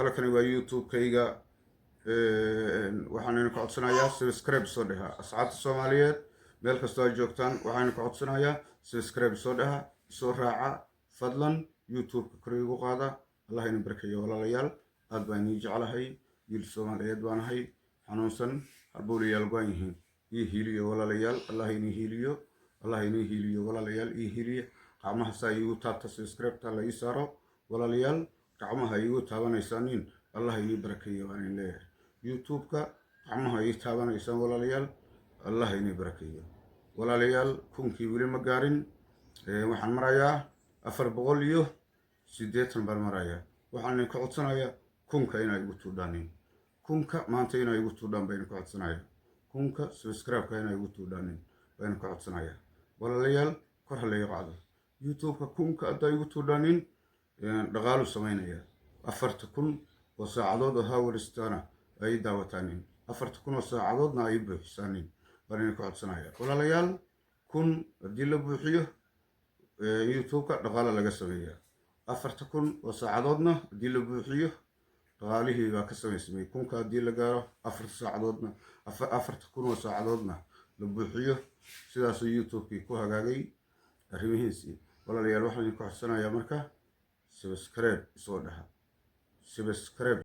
halkani waa youtube-kayga waxaan idinku codsanayaa subscribe soo dhaha asxaabta Soomaaliyeed meel kastoo aad joogtaan waxaan idinku codsanayaa subscribe soo dhaha soo raaca fadlan youtube-ka kor igu qaada allah idin barkeeyo walaalayaal aad baan idin jecelahay wiil Soomaaliyeed baan ahay xanuunsan halbowlayaal go'an yihiin ii hiiliyo walaalayaal allah idin hiiliyo walaalayaal ii hiiliyo gacmaha saa igu taabta subscribe-ta la ii saaro walaalayaal gacmaha igu taabanaysaaniin allah idin barakeeyo waan idin leeyahay youtube-ka gacmaha ii taabanaysaan walaalayaal allah idin barakeeyo walaalayaal kunkii weli ma gaarin waxaan marayaa 480 baan marayaa waxaan idinku codsanayaa kunka inay igu tuudhaaniin kunka maanta inay igu tuudhaan baan idinku codsanayaa kunka subscribe-ka inay igu tuudhaaniin baan idinku codsanayaa walaalayaal kor ha la ii qaado youtube-ka kunka haddaa igu tuudhaaniin dhaqaalu samaynayaa 40,000 oo saacadood oo hawaristaana ay daawataaniin 40,000 oo saacadoodna ay buuxisaaniin baan idinku codsanayaa walaalayaal kun haddii la buuxiyo youtube-ka dhaqaala laga sameeyaa 40,000 oo saacadoodna haddii la buuxiyo dhaqaalihii baa ka samaysmay kunka haddii la gaaro 40,000 oo saacadoodna la buuxiyo sidaasuu youtube-kii ku hagaagay arrimihiisii walaalayaal waxaan idinku codsanayaa marka subscribe soo dhaha subscribe